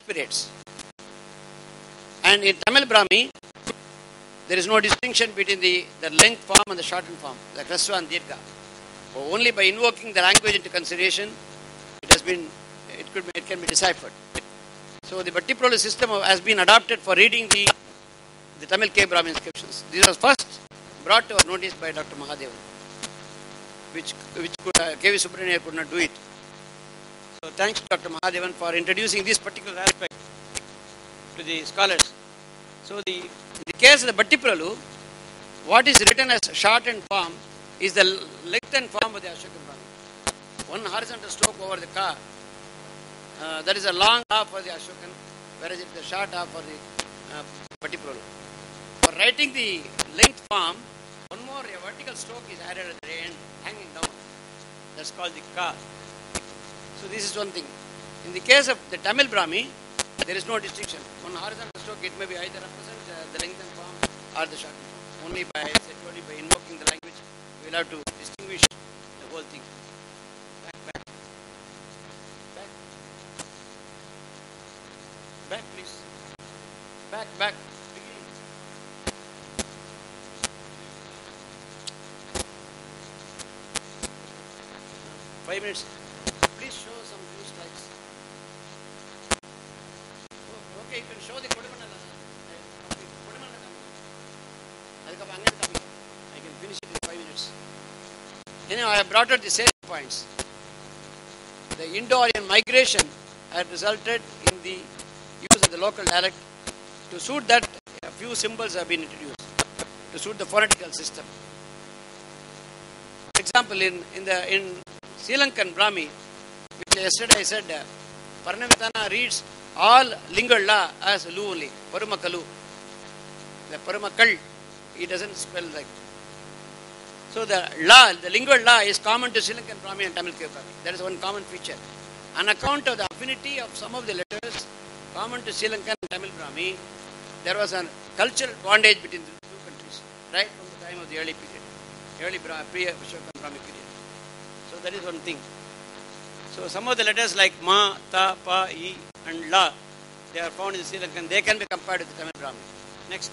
aspirates. And in Tamil Brahmi, there is no distinction between the length form and the shortened form, the Hraswa and Dirgha. Only by invoking the language into consideration, it can be deciphered. So the Bhattiprolu system has been adopted for reading the Tamil Cave Brahmi inscriptions. This was first brought to our notice by Dr. Mahadevan, which K.V. Subramanian could not do it. So thanks to Dr. Mahadevan for introducing this particular aspect to the scholars. So in the case of the Bhattiprolu, what is written as shortened form is the lengthened form of the Ashokan Brahmi. One horizontal stroke over the ka, that is a long half for the Ashokan, whereas it is a short half for the Bhattiprolu. For writing the length form, one more vertical stroke is added at the end, hanging down. That's called the ka. So this is one thing. In the case of the Tamil Brahmi, there is no distinction. One horizontal stroke, it may be either represent the lengthened form or the shortened form. Only by invoking the language, we will have to distinguish the whole thing. Back, please. Back. 5 minutes. Please show some few slides. Okay, you can show the Kodumandala. I can finish it in 5 minutes. I have brought out the salient points. The Indo-Aryan migration had resulted in the use of the local dialect. To suit that, a few symbols have been introduced to suit the phonetical system. For example, in Sri Lankan Brahmi, which yesterday I said, Parnamitana reads all lingal la as lu only, Parumakalu. The Parumakal, it doesn't spell like. So the lingual la is common to Sri Lankan Brahmi and Tamil Cave Brahmi. That is one common feature. On account of the affinity of some of the letters common to Sri Lankan and Tamil Brahmi, there was a cultural bondage between the two countries, right from the time of the early pre-Ashokan Brahmi period. So that is one thing. So some of the letters like ma, ta, pa, I and la, they are found in Sri Lankan. They can be compared with the Tamil Brahmi. Next.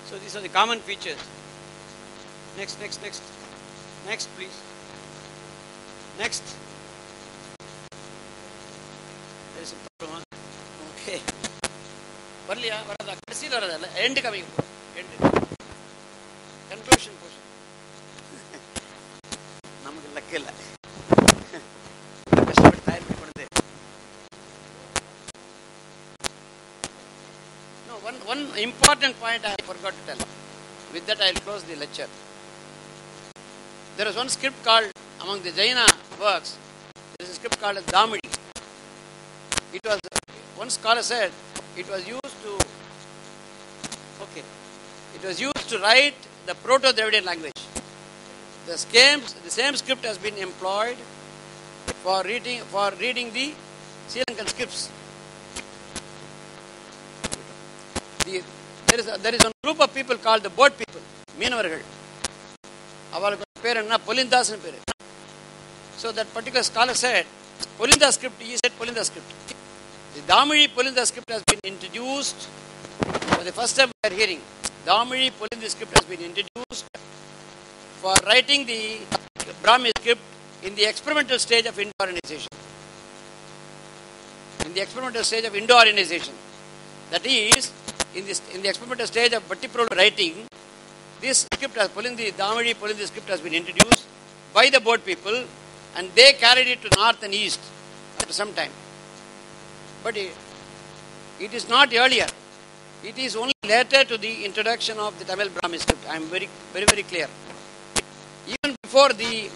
So these are the common features. Next, please. Next. There is a problem. Okay. Varliya, varada, kadasi varada, end coming. End. Conclusion portion. Namakku lakkilla. Kashapattu tayar pannikonde. No, one important point I forgot to tell. With that I will close the lecture. There is one script called, among the Jaina works, there is a script called Damudi. It was, one scholar said, it was used to write the Proto-Dravidian language. The same script has been employed for reading the Sri Lankan scripts. There is a group of people called the boat people, Meenavargal. Avalukku peru enna Polindas nu peru. So that particular scholar said, Polinda script, he said Polinda script. The Damuli Polinda script has been introduced for the first time we are hearing. Damuli Polinda script has been introduced for writing the Brahmi script in the experimental stage of Indo-Aryanization. That is, in the experimental stage of Bhattiprolu writing, this script has Damuli Polinda script has been introduced by the boat people, and they carried it to north and east after some time. But it is not earlier. It is only later to the introduction of the Tamil Brahmi script. I am very, very, very clear. Even before the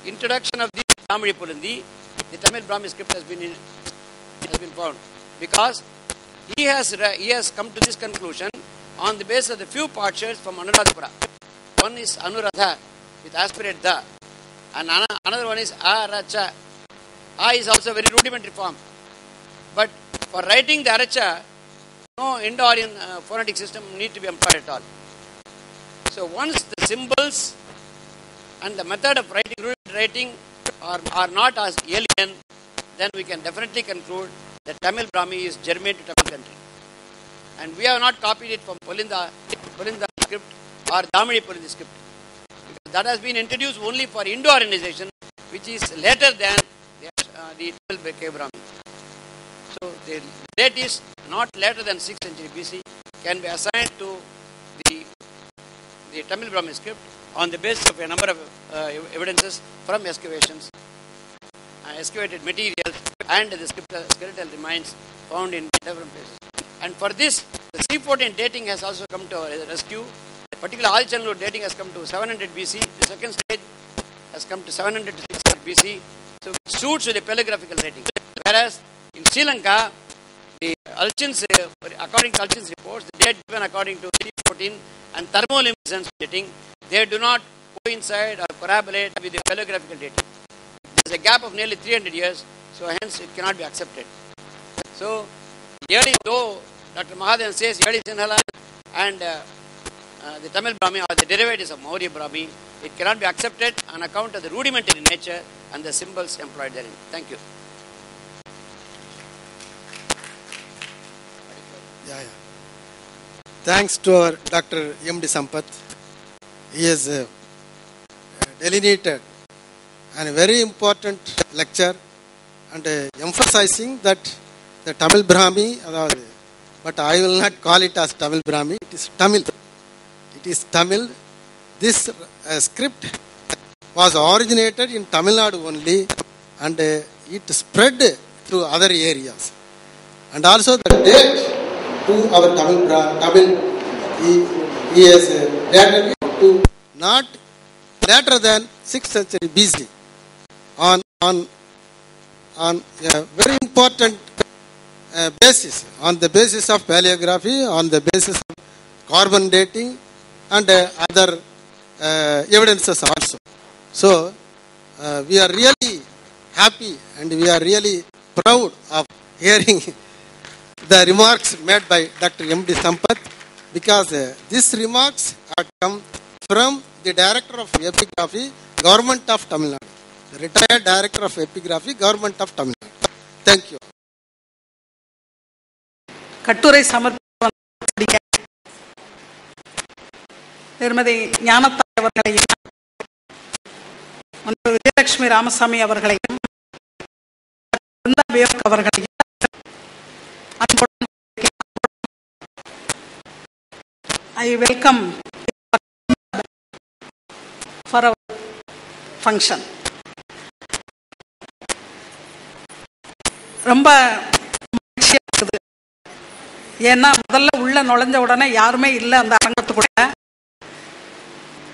introduction of the Damuli Polindi, the Tamil Brahmi script has been found. Because he has come to this conclusion on the basis of the few potsherds from Anuradhapura. One is Anuradha with aspirate da, and another one is Aracha. A is also a very rudimentary form. But for writing the Aracha, no Indo-Aryan phonetic system need to be employed at all. So once the symbols and the method of writing are not as alien, then we can definitely conclude that Tamil Brahmi is germane to Tamil country. And we have not copied it from Pulinda script or Damani Pulindi script. Because that has been introduced only for Indo-Aryanization, which is later than the Tamil cave Brahmi. So the date is not later than 6th century BC, can be assigned to the Tamil Brahmi script on the basis of a number of evidences from excavations, excavated materials, and the skeletal remains found in different places. And for this, the C14 dating has also come to our rescue. Particularly Alchanur dating has come to 700 BC. The second stage has come to 700 to 600 BC. So it suits with the paleographical dating. Whereas in Sri Lanka, the Alchin's, according to Alchin's reports, the date given according to C14 and thermoluminescence dating, they do not coincide or corroborate with the paleographical dating. There is a gap of nearly 300 years, so hence it cannot be accepted. So, early, though Dr. Mahadevan says early Sinhala and the Tamil Brahmi are the derivatives of Maurya Brahmi, it cannot be accepted on account of the rudimentary nature and the symbols employed therein. Thank you. Thanks to our Dr. M.D. Sampath. He has delineated a very important lecture and emphasizing that the Tamil Brahmi, but I will not call it as Tamil Brahmi, it is Tamil. It is Tamil. This script was originated in Tamil Nadu only, and it spread through other areas. And also the date to our Tamil he has dated to not later than 6th century BC on a very important basis, on the basis of paleography, on the basis of carbon dating and other evidences also. So we are really happy and we are really proud of hearing the remarks made by Dr. M.D. Sampath, because these remarks have come from the Director of Epigraphy, Government of Tamil Nadu, the retired Director of Epigraphy, Government of Tamil Nadu. Thank you. கட்டுரை சமர்ப்பிக்க திருமதி ஞானத்தாய் அவர்களையும் விஜயலட்சுமி ராமசாமி அவர்களையும் அவர்களையும் I welcome for our function. ரொம்ப மகிழ்ச்சியா இருக்குது. ஏன்னா முதல்ல உள்ள நுழைஞ்ச உடனே யாருமே இல்லை அந்த அரங்கத்துக்குள்ள.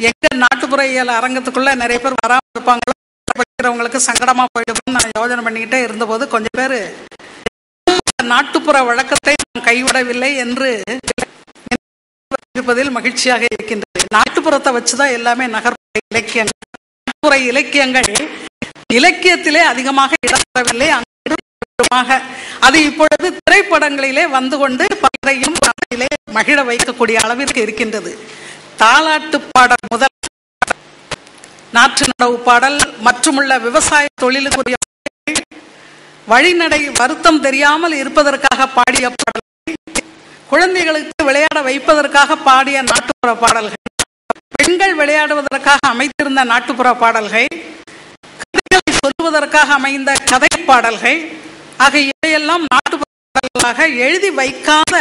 எங்க நாட்டுப்புற இயல் அரங்கத்துக்குள்ள நிறைய பேர் வராமல் இருப்பாங்களோ, படிக்கிறவங்களுக்கு சங்கடமா போயிடுவோம்னு நான் யோசனை பண்ணிக்கிட்டே இருந்தபோது கொஞ்சம் பேர் நாட்டுப்புற வழக்கத்தை நாம் கைவிடவில்லை என்று இருப்பதில் மகிழ்ச்சியாக இருக்கின்றது. நாட்டுப்புறத்தை வச்சுதான் எல்லாமே நகர்ப்புற இலக்கியங்கள். நாட்டுப்புற இலக்கியங்கள் இலக்கியத்திலே அதிகமாக இடம்பெறவில்லை, அது இப்பொழுது திரைப்படங்களிலே வந்து கொண்டு பலரையும் மகிழ வைக்கக்கூடிய அளவிற்கு இருக்கின்றது. தாலாட்டு பாடல் முதல் நாற்று நடவு பாடல் மற்றுமுள்ள விவசாய தொழிலுக்குரிய வழிநடை வருத்தம் தெரியாமல் இருப்பதற்காக பாடிய பாடல்கள், குழந்தைகளுக்கு விளையாட வைப்பதற்காக பாடிய நாட்டுப்புற பாடல்கள், பெண்கள் விளையாடுவதற்காக அமைத்திருந்த நாட்டுப்புற பாடல்கள், கதைகளை சொல்லுவதற்காக அமைந்த கதை பாடல்கள் ஆகிய இவையெல்லாம் நாட்டுப்புற பாடல்களாக எழுதி வைக்காத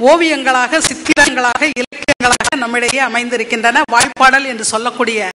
ஓவியங்களாக, சித்திரங்களாக, இலக்கியங்களாக நம்மிடையே அமைந்திருக்கின்றன. வாய்ப்பாடல் என்று சொல்லக்கூடிய